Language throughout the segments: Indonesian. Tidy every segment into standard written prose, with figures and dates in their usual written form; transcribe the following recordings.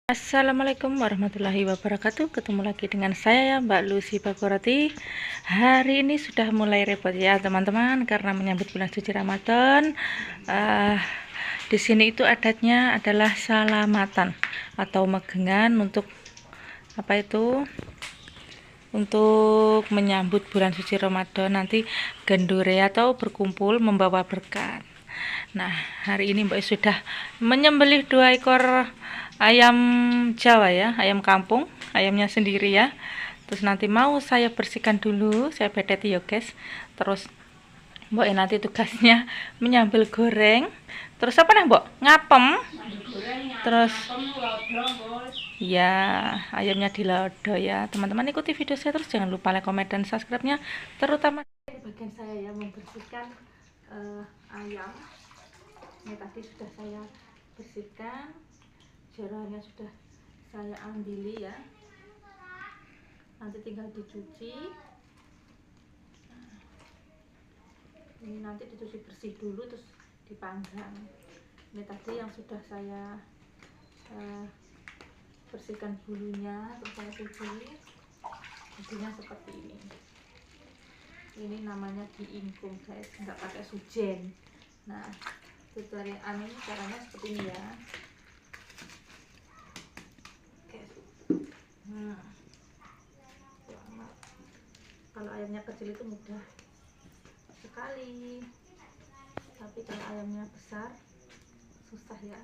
Assalamualaikum warahmatullahi wabarakatuh. Ketemu lagi dengan saya Mbak Lucy Bagorati. Hari ini sudah mulai repot ya teman-teman, karena menyambut bulan suci Ramadan. Di sini itu adatnya adalah salamatan atau megengan untuk apa itu? Untuk menyambut bulan suci Ramadan, nanti gendure atau berkumpul membawa berkat. Nah, hari ini Mbak sudah menyembelih 2 ekor ayam Jawa ya, ayam kampung, ayamnya sendiri ya. Terus nanti mau saya bersihkan dulu, saya bedeti ya guys. Terus Mbak nanti tugasnya menyambel goreng. Terus apa nih Mbak? Ngapem. Terus ya, ayamnya dilodo ya. Teman-teman ikuti video saya terus, jangan lupa like, komen, dan subscribe-nya. Terutama di bagian saya ya, membersihkan ayam. Ini tadi sudah saya bersihkan, jeroannya sudah saya ambili ya, nanti tinggal dicuci. Ini nanti dicuci bersih dulu terus dipanggang. Ini tadi yang sudah saya bersihkan bulunya, terus saya cuci. Bulunya seperti ini. Ini namanya diingkung guys, nggak pakai sujen. Nah, tutorial ini caranya seperti ini ya. Kalau ayamnya kecil itu mudah sekali, tapi kalau ayamnya besar susah ya.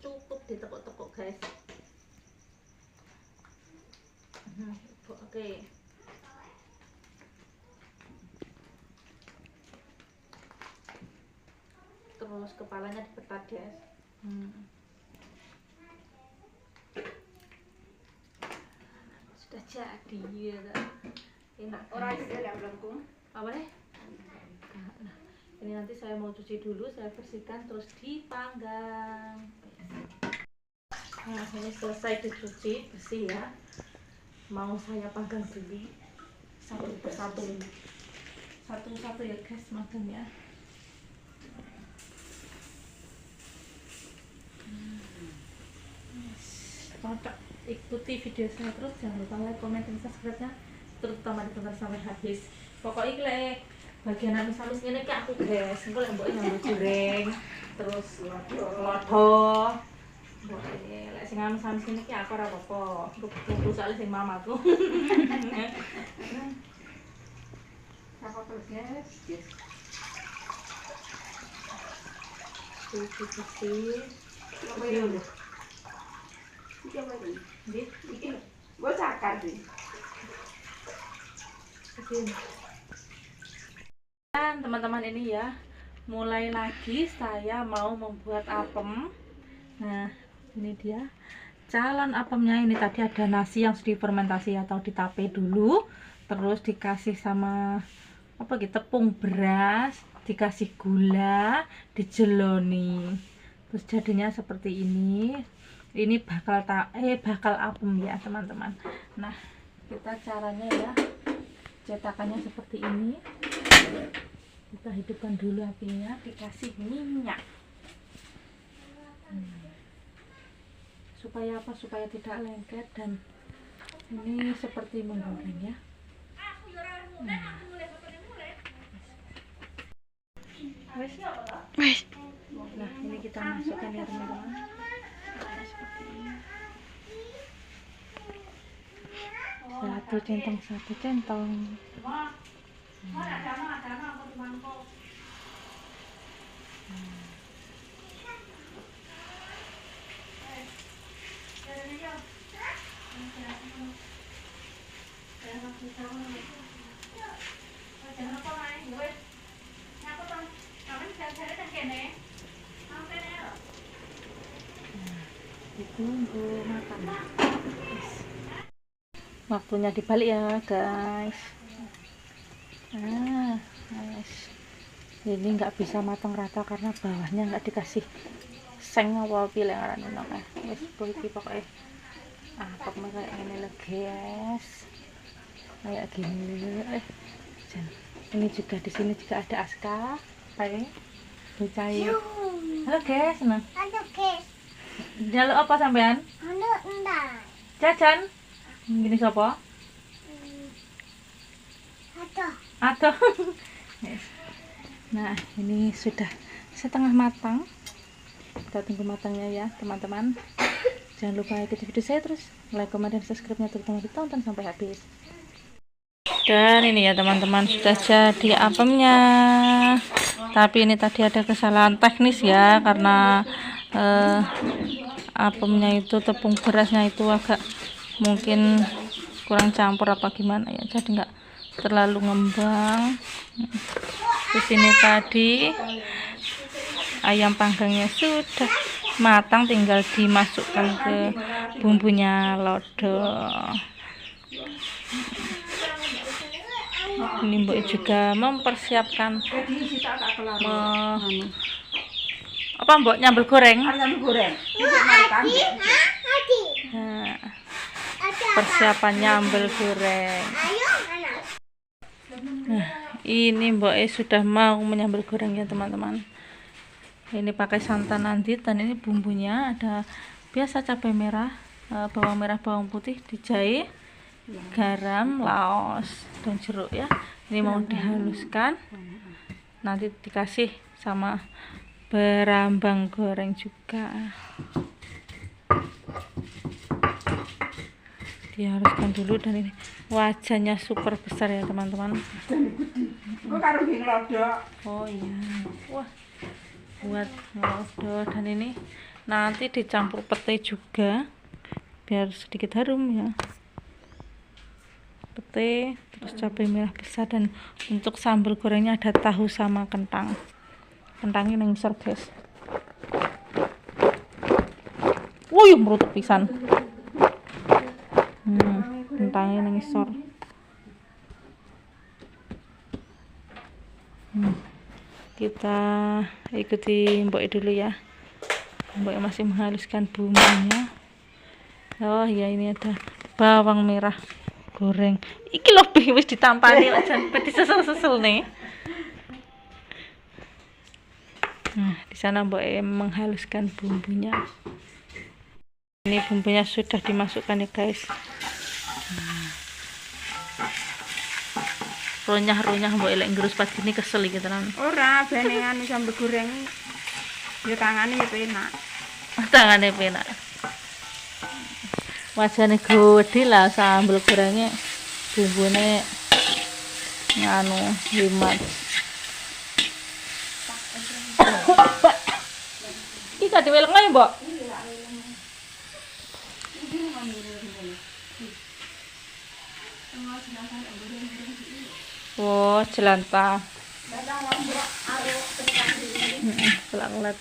Cukup ditekuk-tekuk guys. Oke. Terus kepalanya dipetat guys. Sudah jadi ya. Enak. Orang tidak belum. Apa nih? Nah, ini nanti saya mau cuci dulu, saya bersihkan terus dipanggang. Nah, ini selesai dicuci bersih ya. Mau saya panggang dulu satu persatu. Satu-satu ya guys magangnya. Cocok, ikuti video saya terus, jangan lupa like, komen, dan subscribe-nya, terutama ditonton sampai habis. Pokoknya iki bagian anu salus ngene iki aku guys, engko lek mbok nyambut goreng terus lodo. Mbok lek sing anu salus ngene iki aku ora apa-apa. Aku soalnya sing mamaku. Apa terus guys? Cuci. Gue cakar sih. Dan teman-teman ini ya, mulai lagi saya mau membuat apem. Nah, ini dia calon apemnya. Ini tadi ada nasi yang sudah difermentasi atau ditape dulu, terus dikasih sama apa gitu, tepung beras, dikasih gula, dijeloni, terus jadinya seperti ini. Ini bakal apem ya teman-teman. Nah, kita caranya ya, cetakannya seperti ini. Kita hidupkan dulu apinya, dikasih minyak. Supaya apa? Supaya tidak lengket, dan ini seperti menggoreng ya. Nah, ini kita masukkan ya teman-teman. Seperti ini. Satu centong. Ditunggu makan. Waktunya dibalik ya guys. Ini nggak bisa matang rata karena bawahnya nggak dikasih seng apa pilih ngaran ngono kae. Wis iki pokoke. Kayak gini lho guys. kayak gini. Ini juga di sini juga ada Aska, pakai Bucayu. Halo guys, nah. Halo guys. Jaluk apa sampean? Halo entar. Jajan. Gini siapa? Aduh. Yes. Nah, ini sudah setengah matang. Kita tunggu matangnya ya, teman-teman. Jangan lupa ikuti video saya terus, like, komen, dan subscribe-nya terutama ditonton sampai habis. Dan ini ya teman-teman, sudah jadi apemnya. Tapi ini tadi ada kesalahan teknis ya, karena apemnya itu tepung berasnya itu agak mungkin kurang campur apa gimana ya, jadi nggak terlalu ngembang. Di sini tadi ayam panggangnya sudah matang, tinggal dimasukkan ke bumbunya lodeh. Ini Mbok juga mempersiapkan apa Mbok, nyambel goreng. Nah, persiapan nyambel goreng. Nah, ini Mbok sudah mau menyambel goreng ya teman-teman. Ini pakai santan nanti, dan ini bumbunya ada biasa cabai merah, bawang merah, bawang putih, dijahe, garam, laos, dan jeruk ya. Ini mau dihaluskan, nanti dikasih sama berambang goreng juga. Dihaluskan dulu, dan ini wajahnya super besar ya teman-teman. Oh iya, wah, buat ngelodeh. Dan ini nanti dicampur pete juga biar sedikit harum ya, pete, terus cabai merah besar. Dan untuk sambal gorengnya ada tahu sama kentang. Kentangnya yang besar guys. Wuih, merutuk pisan. Kentangnya yang besar. Kita ikuti Mbok dulu ya. Mbok masih menghaluskan bumbunya. Oh ya, ini ada bawang merah goreng. Iki lebih wis ditampani aja, disesel-sesel nih. Nah, di sana Mbok menghaluskan bumbunya. Ini bumbunya sudah dimasukkan ya guys. Runyah-runyah Mbok elek ngerus pas gini kesel iki tenan. Ora benengan sambel goreng. Ya tangane ya penak. Tangane penak. Wajane gede lah sambel gorengnya. Bumbune nganu hemat. Iki gak diweleng ae, Mbok. Oh, jelantah. Pelang-pelang.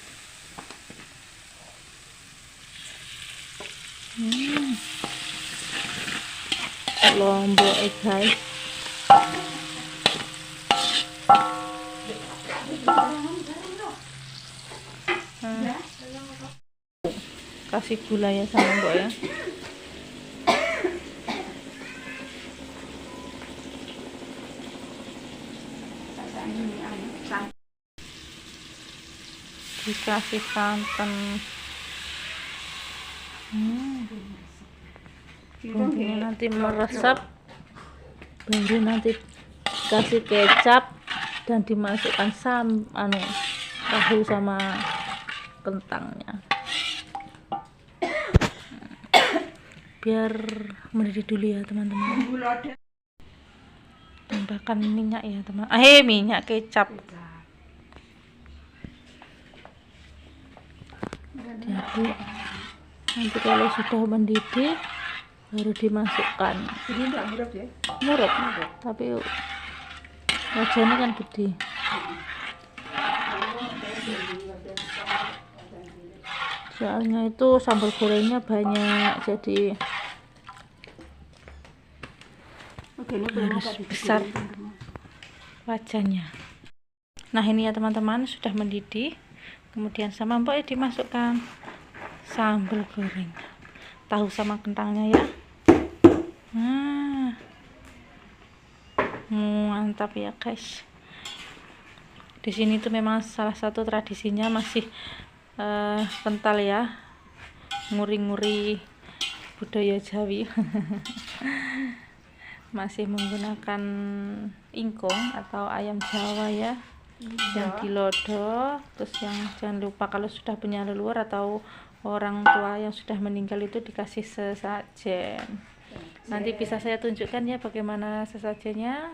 Lombok guys. Kasih gula ya sama Mbok ya. Dikasih santan. Bumbunya nanti meresap, baru nanti kasih kecap dan dimasukkan tahu sama kentangnya. Biar mendidih dulu ya teman-teman. Tambahkan minyak ya teman. Minyak kecap. Jadi nanti kalau sudah mendidih baru dimasukkan. Ini enggak murah ya? Murah, tapi wajahnya kan gede. Soalnya itu sambal gorengnya banyak, jadi harus besar wajahnya. Nah ini ya teman-teman, sudah mendidih. Kemudian sama Mbok dimasukkan sambal goreng, tahu sama kentangnya ya. Nah, Mantap ya guys. Di sini tuh memang salah satu tradisinya masih kental ya, nguri-nguri budaya Jawi. Masih menggunakan ingkung atau ayam Jawa ya, yang dilodo. Terus yang jangan lupa kalau sudah punya leluhur atau orang tua yang sudah meninggal itu dikasih sesajen. Nanti bisa saya tunjukkan ya bagaimana sesajennya.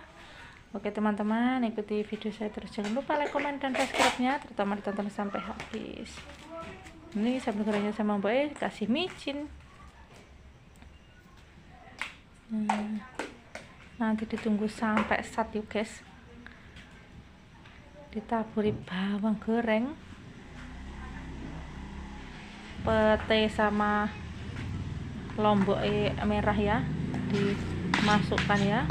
Oke teman-teman, ikuti video saya terus, jangan lupa like, komen, dan subscribe-nya, terutama ditonton sampai habis. Ini sambal gorengnya sama Mbak kasih micin. Nanti ditunggu sampai sat yuk guys. Ditaburi bawang goreng, pete sama lombok merah ya, dimasukkan ya.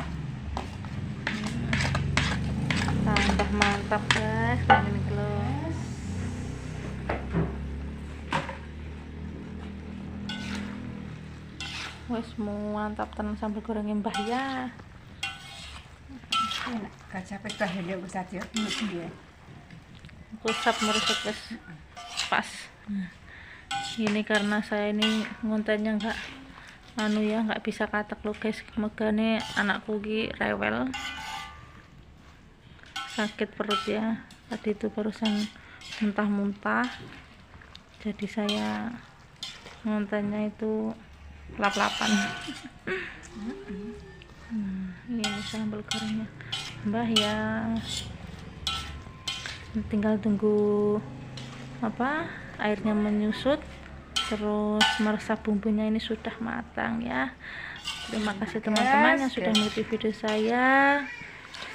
Tambah mantap guys, kayak gini gelos. Wes mantap tenan sambal gorengnya Mbah ya. Gajah pecah ya usah ya. Kusap meresap guys, pas. Ini karena saya ini ngontennya nggak bisa katak lo guys, megane anakku ki rewel, sakit perut ya, tadi itu barusan muntah-muntah, jadi saya ngontennya itu lap-lapan. Ini sambal gorengnya Mbah ya, tinggal tunggu airnya menyusut, terus meresap bumbunya. Ini sudah matang ya. Terima kasih teman-teman yang sudah mengikuti video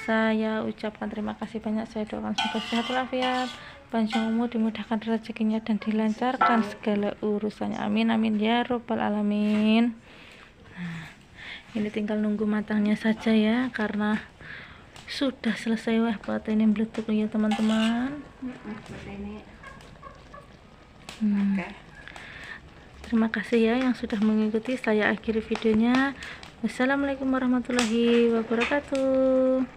saya ucapkan terima kasih banyak. Saya doakan semoga sehat walafiat, panjang umur, dimudahkan rezekinya dan dilancarkan segala urusannya, amin amin ya robbal alamin. Ini tinggal nunggu matangnya saja ya, karena sudah selesai. Wah buat ini meletup ya teman-teman. Terima kasih ya yang sudah mengikuti. Saya akhiri videonya. Wassalamualaikum warahmatullahi wabarakatuh.